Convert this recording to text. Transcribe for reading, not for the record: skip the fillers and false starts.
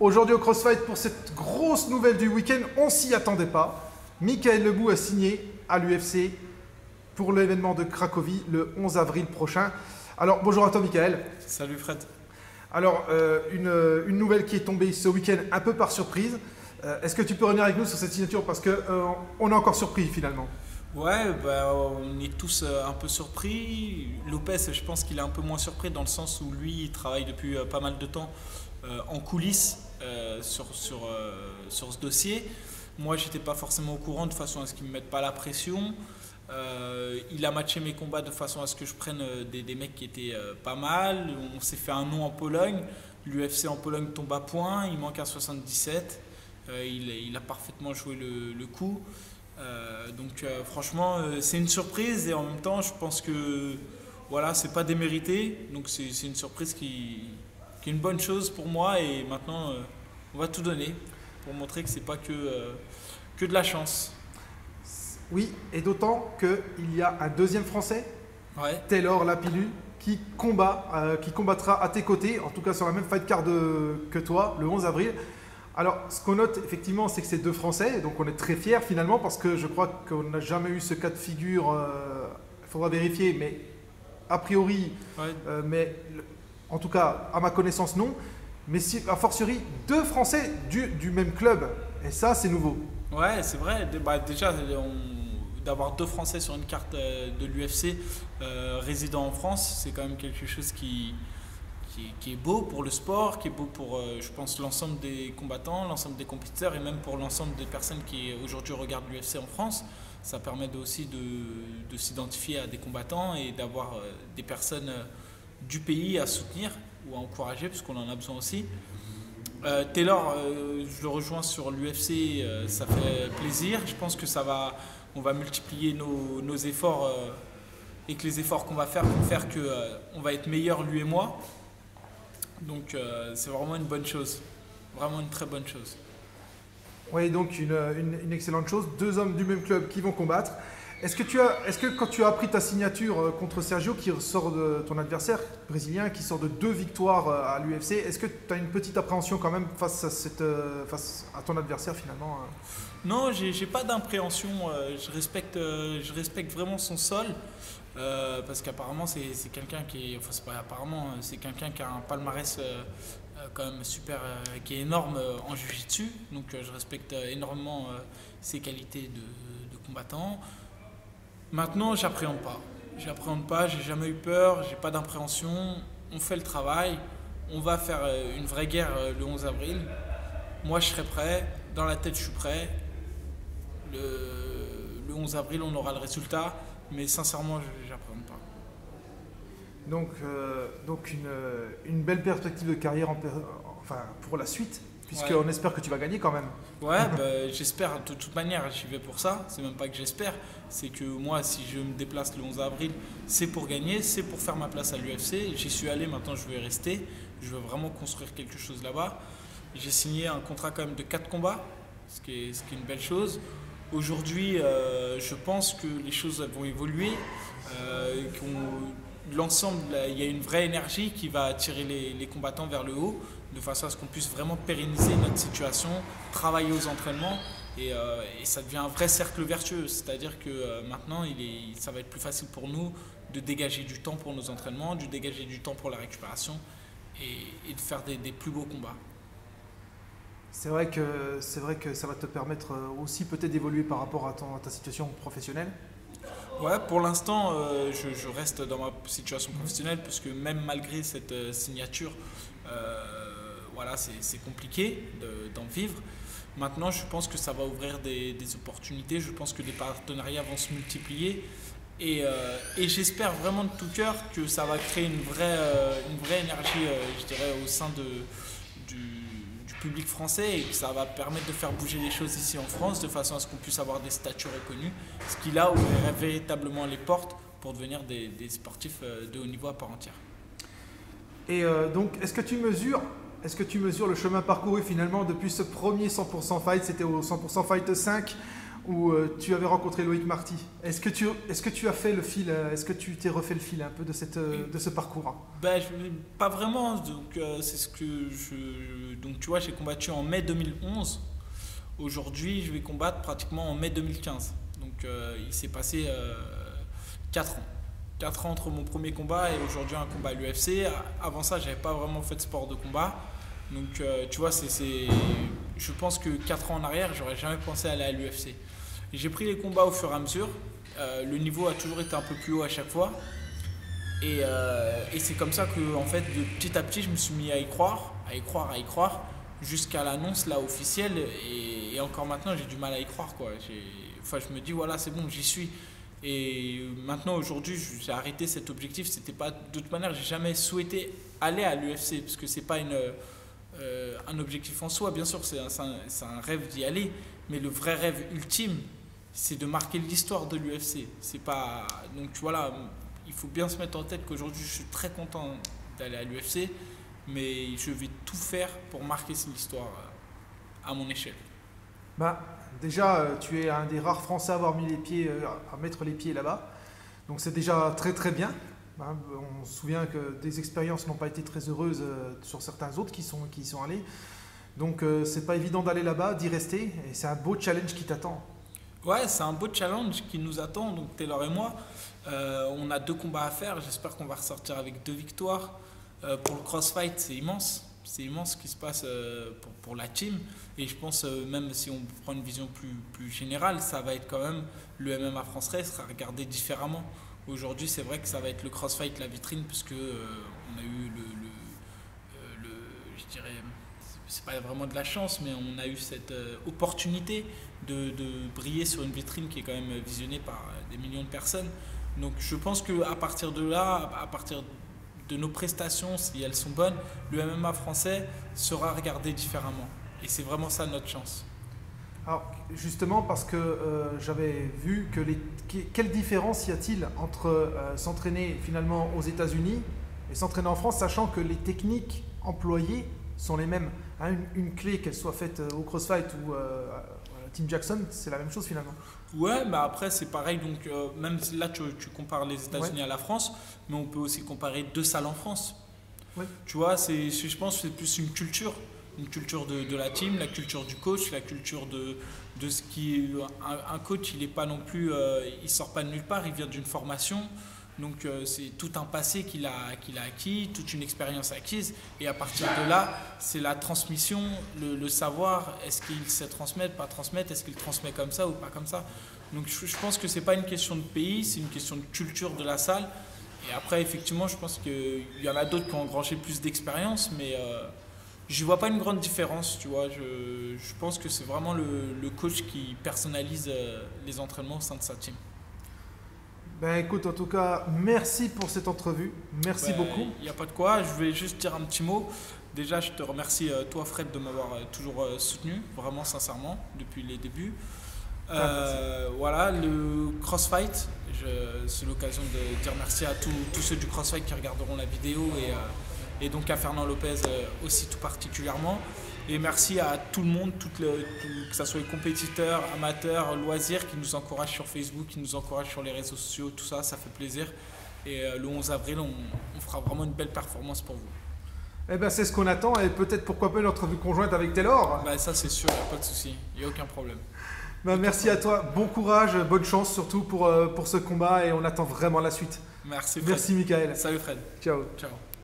Aujourd'hui au CrossFight, pour cette grosse nouvelle du week-end, on s'y attendait pas. Michael Lebou a signé à l'UFC pour l'événement de Cracovie le 11 avril prochain. Alors bonjour à toi Michael. Salut Fred. Alors une nouvelle qui est tombée ce week-end un peu par surprise. Est-ce que tu peux revenir avec nous sur cette signature parce qu'on est encore surpris finalement? Ouais, on est tous un peu surpris. Lopez, je pense qu'il est un peu moins surpris dans le sens où lui, il travaille depuis pas mal de temps en coulisses sur ce dossier. Moi, j'étais pas forcément au courant de façon à ce qu'il ne me mette pas la pression. Il a matché mes combats de façon à ce que je prenne des mecs qui étaient pas mal. On s'est fait un nom en Pologne. L'UFC en Pologne tombe à point. Il manque un 77. Il a parfaitement joué le coup. Franchement, c'est une surprise et en même temps, je pense que voilà, c'est pas démérité. Donc c'est une surprise qui est une bonne chose pour moi et maintenant, on va tout donner pour montrer que c'est pas que de la chance. Oui, et d'autant qu'il y a un deuxième Français, Ouais. Taylor Lapillus, qui combattra à tes côtés, en tout cas sur la même fight card que toi, le 11 avril. Alors, ce qu'on note effectivement, c'est que c'est deux Français, donc on est très fiers finalement, parce que je crois qu'on n'a jamais eu ce cas de figure, il faudra vérifier, mais a priori, Ouais. en tout cas, à ma connaissance, non. Mais si, a fortiori, deux Français du même club, et ça, c'est nouveau. Ouais, c'est vrai. Déjà, d'avoir deux Français sur une carte de l'UFC résidant en France, c'est quand même quelque chose qui est beau pour le sport, qui est beau pour, je pense, l'ensemble des combattants, l'ensemble des compétiteurs et même pour l'ensemble des personnes qui aujourd'hui regardent l'UFC en France. Ça permet aussi de s'identifier à des combattants et d'avoir des personnes du pays à soutenir ou à encourager, parce qu'on en a besoin aussi. Taylor, je le rejoins sur l'UFC, ça fait plaisir. Je pense que on va multiplier nos efforts et que les efforts qu'on va faire vont faire qu'on va être meilleurs lui et moi. Donc c'est vraiment une bonne chose, vraiment une très bonne chose. Oui, donc une excellente chose. Deux hommes du même club qui vont combattre. Est-ce que quand tu as appris ta signature contre Sergio, qui sort de ton adversaire brésilien, qui sort de 2 victoires à l'UFC, est-ce que tu as une petite appréhension quand même face à ton adversaire finalement? Non, j'ai pas d'impréhension. Je respecte vraiment son sol. Parce qu'apparemment c'est quelqu'un c'est pas apparemment, c'est quelqu'un qui a un palmarès quand même super, qui est énorme en jiu-jitsu, donc je respecte énormément ses qualités de combattant. Maintenant, j'appréhende pas, j'ai jamais eu peur, j'ai pas d'impréhension. On fait le travail, on va faire une vraie guerre le 11 avril. Moi, je serai prêt, dans la tête, je suis prêt. Le 11 avril, on aura le résultat. Mais sincèrement, je n'appréhende pas. Donc une belle perspective de carrière pour la suite, puisqu'on espère que tu vas gagner quand même. Ouais, j'espère. De toute manière, j'y vais pour ça. C'est même pas que j'espère. C'est que moi, si je me déplace le 11 avril, c'est pour gagner, c'est pour faire ma place à l'UFC. J'y suis allé, maintenant je veux y rester. Je veux vraiment construire quelque chose là-bas. J'ai signé un contrat quand même de 4 combats, ce qui est une belle chose. Aujourd'hui, je pense que les choses vont évoluer, l'ensemble, il y a une vraie énergie qui va attirer les combattants vers le haut, de façon à ce qu'on puisse vraiment pérenniser notre situation, travailler aux entraînements, et ça devient un vrai cercle vertueux. C'est-à-dire que maintenant, ça va être plus facile pour nous de dégager du temps pour nos entraînements, de dégager du temps pour la récupération, et de faire des plus beaux combats. C'est vrai que ça va te permettre aussi peut-être d'évoluer par rapport à ta situation professionnelle. Ouais, pour l'instant, je reste dans ma situation professionnelle parce que même malgré cette signature, voilà, c'est compliqué d'en vivre. Maintenant, je pense que ça va ouvrir des opportunités. Je pense que les partenariats vont se multiplier et j'espère vraiment de tout cœur que ça va créer une vraie énergie, je dirais, au sein du public français et que ça va permettre de faire bouger les choses ici en France de façon à ce qu'on puisse avoir des statuts reconnus, ce qui là ouvrirait véritablement les portes pour devenir des sportifs de haut niveau à part entière. Et donc, est-ce que tu mesures le chemin parcouru finalement depuis ce premier 100% Fight, c'était au 100% Fight 5, où tu avais rencontré Loïc Marty. Est-ce que tu as fait le fil, est-ce que tu t'es refait le fil un peu de ce parcours? Ben, pas vraiment. Donc, c'est ce que donc, tu vois, j'ai combattu en mai 2011. Aujourd'hui, je vais combattre pratiquement en mai 2015. Donc, il s'est passé 4 ans. 4 ans entre mon premier combat et aujourd'hui un combat à l'UFC. Avant ça, j'avais pas vraiment fait de sport de combat. Donc, tu vois, je pense que 4 ans en arrière, j'aurais jamais pensé aller à l'UFC. J'ai pris les combats au fur et à mesure. Le niveau a toujours été un peu plus haut à chaque fois. Et c'est comme ça que, en fait, de petit à petit, je me suis mis à y croire, jusqu'à l'annonce là officielle. Et encore maintenant, j'ai du mal à y croire, quoi. Je me dis, voilà, c'est bon, j'y suis. Et maintenant, aujourd'hui, j'ai arrêté cet objectif. C'était pas, de toute manière, j'ai jamais souhaité aller à l'UFC parce que c'est pas un objectif en soi. Bien sûr, c'est un rêve d'y aller, mais le vrai rêve ultime, c'est de marquer l'histoire de l'UFC. C'est pas, donc voilà, il faut bien se mettre en tête qu'aujourd'hui, je suis très content d'aller à l'UFC, mais je vais tout faire pour marquer l'histoire à mon échelle. Bah, déjà, tu es un des rares Français à avoir mis à mettre les pieds là-bas. Donc c'est déjà très très bien. On se souvient que des expériences n'ont pas été très heureuses sur certains autres qui y sont allés. Donc c'est pas évident d'aller là-bas, d'y rester. Et c'est un beau challenge qui t'attend. Ouais, c'est un beau challenge qui nous attend. Donc Taylor et moi, on a 2 combats à faire. J'espère qu'on va ressortir avec 2 victoires. Pour le crossfight, c'est immense. C'est immense ce qui se passe pour la team. Et je pense, même si on prend une vision plus générale, ça va être quand même, le MMA français sera regardé différemment. Aujourd'hui, c'est vrai que ça va être le crossfight, la vitrine, puisque on a eu je dirais, c'est pas vraiment de la chance, mais on a eu cette opportunité de briller sur une vitrine qui est quand même visionnée par des millions de personnes. Donc je pense qu'à partir de là, à partir de nos prestations, si elles sont bonnes, le MMA français sera regardé différemment. Et c'est vraiment ça notre chance. Alors justement parce que j'avais vu que quelle différence y a-t-il entre s'entraîner finalement aux États-Unis et s'entraîner en France, sachant que les techniques employées sont les mêmes. Hein, une clé, qu'elle soit faite au CrossFight ou à Team Jackson, c'est la même chose finalement. Ouais, mais après c'est pareil. Donc même là tu compares les États-Unis à la France, mais on peut aussi comparer 2 salles en France. Ouais. Tu vois, je pense que c'est plus une culture de la team, la culture du coach, la culture de ce qui un coach, il est pas non plus, il sort pas de nulle part, il vient d'une formation. Donc c'est tout un passé qu'il a acquis, toute une expérience acquise, et à partir de là, c'est la transmission, le savoir, est-ce qu'il sait transmettre, pas transmettre, est-ce qu'il transmet comme ça ou pas comme ça. Donc je pense que c'est pas une question de pays, c'est une question de culture de la salle. Et après, effectivement, je pense qu'il y en a d'autres qui ont engrangé plus d'expérience, mais je vois pas une grande différence, tu vois. Je pense que c'est vraiment le coach qui personnalise les entraînements au sein de sa team. Ben écoute, en tout cas, merci pour cette entrevue. Merci beaucoup. Il n'y a pas de quoi. Je vais juste dire un petit mot. Déjà, je te remercie, toi Fred, de m'avoir toujours soutenu, vraiment sincèrement, depuis les débuts. Voilà, le CrossFight, c'est l'occasion de dire merci à tous ceux du CrossFight qui regarderont la vidéo et donc à Fernand Lopez aussi tout particulièrement. Et merci à tout le monde, que ce soit les compétiteurs, amateurs, loisirs qui nous encouragent sur Facebook, qui nous encouragent sur les réseaux sociaux, tout ça, ça fait plaisir. Et le 11 avril, on fera vraiment une belle performance pour vous. Eh ben, c'est ce qu'on attend et peut-être pourquoi pas une entrevue conjointe avec Taylor. Ben, ça c'est sûr, il n'y a pas de souci, il n'y a aucun problème. Ben, merci à toi, bon courage, bonne chance surtout pour ce combat et on attend vraiment la suite. Merci Fred. Merci Michael. Salut Fred. Ciao. Ciao.